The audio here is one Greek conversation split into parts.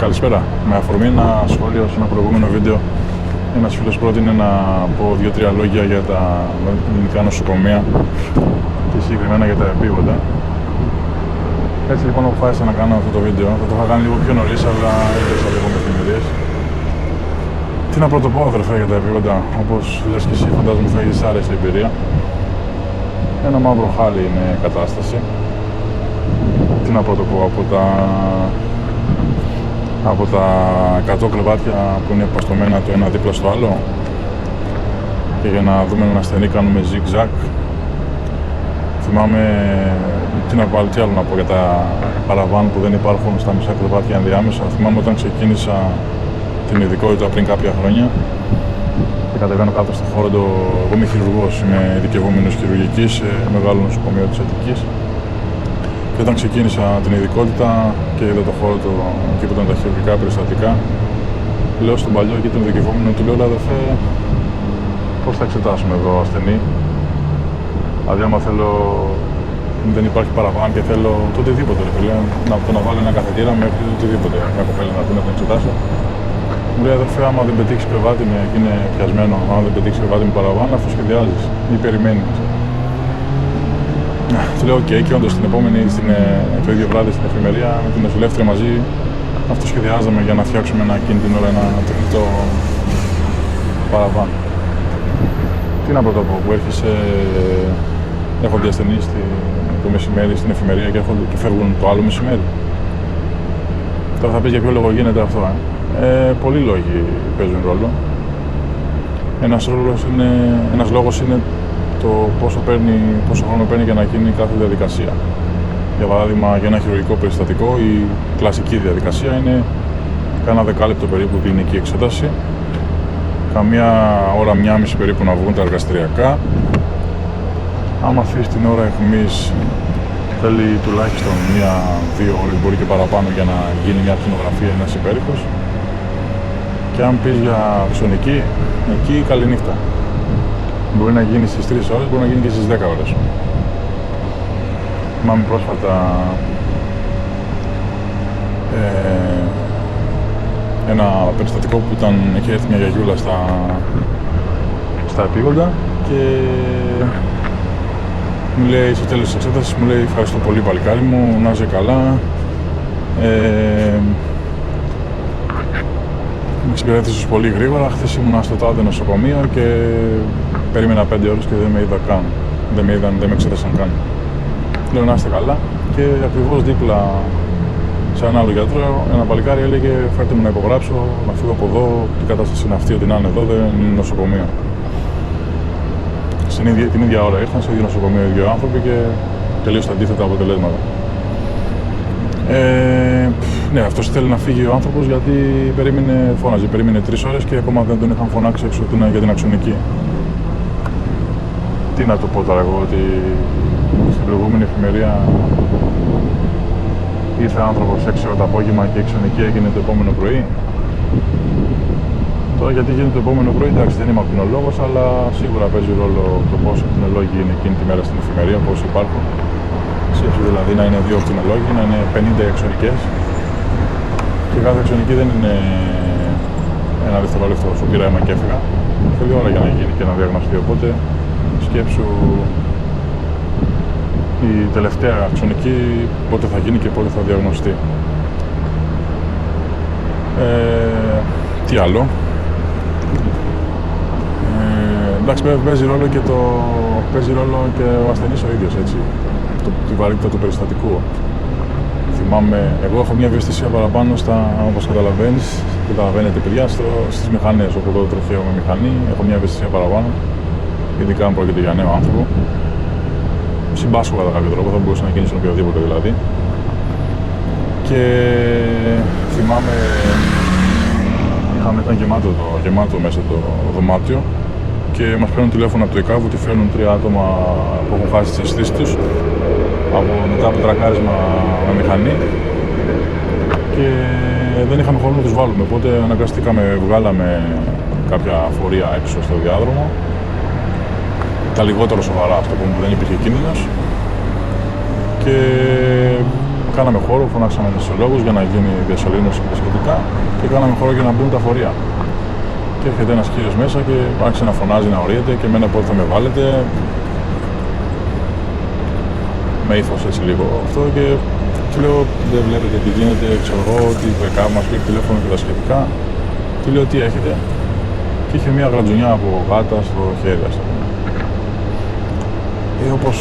Καλησπέρα. Με αφορμή ένα σχόλιο σε ένα προηγούμενο βίντεο, ένας φίλος πρότεινε να πω 2-3 λόγια για τα ελληνικά νοσοκομεία και συγκεκριμένα για τα επίγοντα. Έτσι λοιπόν αποφάσισα να κάνω αυτό το βίντεο. Θα το είχα κάνει λίγο πιο νωρίς, αλλά έπαιξα λίγο με εφημερίες. Τι να πρωτοπώ, αδερφέ, για τα επίγοντα? Όπως λες και εσύ, φαντάζομαι θα έχεις άρεστη εμπειρία. Ένα μαύρο χάλι είναι η κατάσταση. Τι να πρωτοπώ, από τα 100 κρεβάτια που είναι παστομένα το ένα δίπλα στο άλλο, και για να δούμε έναν ασθενή κάνουμε zigzag. Θυμάμαι, τι άλλο να πω για τα παραβάν που δεν υπάρχουν στα μισά κρεβάτια ενδιάμεσα. Θυμάμαι όταν ξεκίνησα την ειδικότητα πριν κάποια χρόνια και κατεβαίνω κάτω στο χώρο εγώ είμαι χειρουργός, είμαι ειδικευόμενος χειρουργικής σε μεγάλο νοσοκομείο της Αττικής. Και όταν ξεκίνησα την ειδικότητα και είδα το χώρο εκεί που ήταν τα χειρουργικά περιστατικά, λέω στον παλιό εκεί τον ειδικευόμενο, του λέω: αδερφέ, πώς θα εξετάσουμε εδώ ασθενή? Δηλαδή, άμα θέλω, δεν υπάρχει παραβάν και θέλω το οτιδήποτε, να βάλω ένα καθετήρα μέχρι το οτιδήποτε. Μια κοπέλα να πει να την εξετάσω. Μου λέει: αδερφέ, άμα δεν πετύχεις κρεβάτι και είναι πιασμένο, άμα δεν πετύχεις κρεβάτι με παραβάν, αφού σχεδιάζεις ή περιμένεις. Του λέω: οκ, και όντως το ίδιο βράδυ στην εφημερία με την νοσηλεύτρια μαζί αυτοσχεδιάζαμε για να φτιάξουμε εκείνη την ώρα ένα τεχνητό παραβάν. Τι να πρωτοπώ, που έρχεσαι, έρχονται ασθενείς το μεσημέρι στην εφημερία και φεύγουν το άλλο μεσημέρι. Τώρα θα πεις για ποιο λόγο γίνεται αυτό, πολλοί λόγοι παίζουν ρόλο. Ένας λόγος είναι το πόσο χρόνο παίρνει για να γίνει κάθε διαδικασία. Για παράδειγμα, για ένα χειρουργικό περιστατικό, η κλασική διαδικασία είναι κάνα δεκάλεπτο περίπου κλινική εξέταση, καμιά ώρα, μία μισή περίπου να βγουν τα εργαστηριακά. Άμα αφήσεις την ώρα αιχμής, θέλει τουλάχιστον 1-2 ώρες, μπορεί και παραπάνω, για να γίνει μια ακτινογραφία, ένας υπέρηχος. Και αν πεις για ψωνική, εκεί καλή νύχτα. Μπορεί να γίνει στις 3 ώρες, μπορεί να γίνει και στις 10 ώρες. Θυμάμαι πρόσφατα ένα περιστατικό που είχε έρθει μια γιαγιούλα στα επίγοντα και μου λέει στο τέλος της εξέτασης, μου λέει: ευχαριστώ πολύ παλικάρι μου, να είσαι καλά. Με εξυπηρέτησες πολύ γρήγορα. Χθες ήμουνα στο τάδε νοσοκομείο και περίμενα 5 ώρες και δεν με είδα καν. Δεν με εξέτασαν καν. Λέω: να είστε καλά. Και ακριβώς δίπλα σε έναν άλλο γιατρό, ένα παλικάρι έλεγε: φέρτε μου να υπογράψω, να φύγω από εδώ. Η κατάσταση είναι αυτή, ότι να είναι εδώ, δεν είναι νοσοκομείο. Την ίδια ώρα ήρθαν σε ίδιο νοσοκομείο οι δύο άνθρωποι και τελείως αντίθετα αποτελέσματα. Ναι, αυτός θέλει να φύγει ο άνθρωπος γιατί περίμενε 3 ώρες και ακόμα δεν τον είχαν φωνάξει έξω για την αξονική. Τι να το πω τώρα εγώ, ότι στην προηγούμενη εφημερία ήρθε άνθρωπος 6 ώρα το απόγευμα και η αξονική έγινε το επόμενο πρωί. Τώρα γιατί γίνεται το επόμενο πρωί, εντάξει, δεν είμαι ακτινολόγος, αλλά σίγουρα παίζει ρόλο το πόσο ακτινολόγοι είναι εκείνη τη μέρα στην εφημερία, πόσοι υπάρχουν. Σκέψου δηλαδή να είναι 2 ακτινολόγοι, να είναι 50 αξονικές. Και κάθε αξονική δεν είναι ένα δευτερόλεπτο, σου πήρα αίμα και έφυγα. Θέλει ώρα για να γίνει και να διαγνωστεί. Οπότε σκέψου η τελευταία αξονική πότε θα γίνει και πότε θα διαγνωστεί. Τι άλλο? Εντάξει, παίζει ρόλο και ο ασθενής ο ίδιος, έτσι. Τη βαρύτητα του περιστατικού. Θυμάμαι, εγώ έχω μια ευαισθησία παραπάνω όπως καταλαβαίνετε παιδιά, στις μηχανές, όπου το τροχαίο με μηχανή, έχω μια ευαισθησία παραπάνω, ειδικά αν πρόκειται για νέο άνθρωπο. Συμπάσχω κατά κάποιο τρόπο, θα μπορούσα να κινήσω οποιοδήποτε δηλαδή. Και θυμάμαι, ήταν γεμάτο μέσα το δωμάτιο και μας παίρνουν τηλέφωνο από το ΕΚΑΒ ότι φέρνουν 3 άτομα που έχουν χάσει τις αισθήσεις τους μετά από τρακάρισμα με μηχανή και δεν είχαμε χρόνο να τους βάλουμε, οπότε βγάλαμε κάποια φορεία έξω στο διάδρομο, τα λιγότερο σοβαρά, αυτό που δεν υπήρχε κίνδυνος, και κάναμε χώρο, φωνάξαμε νοσηλόγους για να γίνει διασωλήνωση και σχετικά και κάναμε χώρο για να μπουν τα φορεία. Και έρχεται ένας κύριος μέσα και άρχισε να φωνάζει, να ορίεται και εμένα πότε θα με βάλετε. Με ύφος έτσι λίγο αυτό και του λέω δεν βλέπετε τι γίνεται, ξέρω εγώ, ότι η ΒΕΚΑ μας πήρε τηλέφωνο και τα σχετικά. Του λέω τι έχετε και είχε μια γρατζουνιά από γάτα στο χέρι, ας πούμε. Όπως,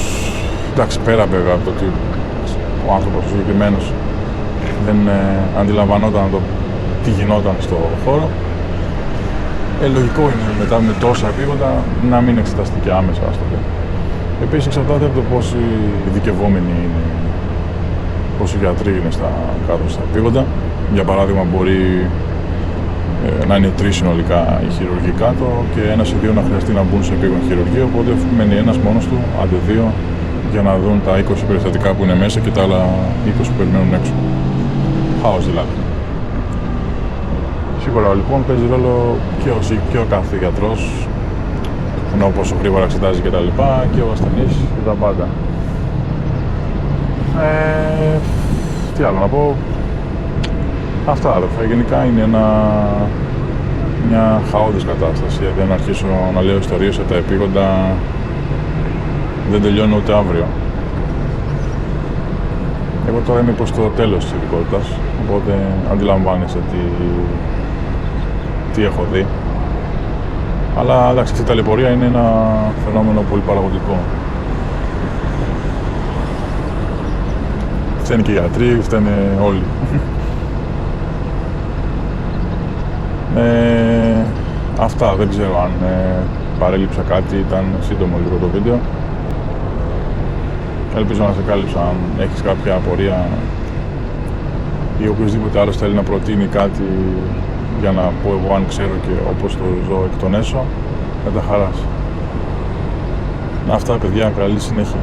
εντάξει, πέρα βέβαια από το ότι ο άνθρωπος ο συγκεκριμένος δεν αντιλαμβανόταν τι γινόταν στο χώρο, λογικό είναι μετά με τόσα επίγοντα να μην εξεταστεί άμεσα, ας το πω. Επίσης εξαρτάται από το πόσοι ειδικευόμενοι είναι, πόσοι γιατροί είναι κάτω στα επίγοντα. Για παράδειγμα μπορεί να είναι 3 συνολικά οι χειρουργοί κάτω και ένας ή 2 να χρειαστεί να μπουν σε επίγον χειρουργείο, οπότε μένει ένας μόνος του, άντε 2, για να δουν τα 20 περιστατικά που είναι μέσα και τα άλλα 20 που περιμένουν έξω. Χάος δηλαδή. Σίγουρα λοιπόν παίζει ρόλο και ο κάθε γιατρός, ενώ πόσο γρήγορα εξετάζει και τα λοιπά, και ο ασθενής και τα πάντα. Τι άλλο να πω. Αυτά αδερφέ, γενικά είναι μια χαόδης κατάσταση. Δεν αρχίσω να λέω ιστορίες για τα επίγοντα, δεν τελειώνω ούτε αύριο. Εγώ τώρα είμαι προς το τέλος της ειδικότητας, οπότε αντιλαμβάνεσαι τι έχω δει. Αλλά εντάξει, αυτή η ταλαιπωρία είναι ένα φαινόμενο πολύ παραγωγικό. Φταίνουν και οι γιατροί, φταίνουν όλοι. Αυτά, δεν ξέρω αν παρέλειψα κάτι, ήταν σύντομο λίγο το βίντεο. Ελπίζω να σε κάλυψα. Αν έχεις κάποια απορία ή οποιοδήποτε άλλος θέλει να προτείνει κάτι για να πω εγώ αν ξέρω και όπως το ζω εκ των έσω, με τα χαράς. Αυτά παιδιά, καλή συνέχεια.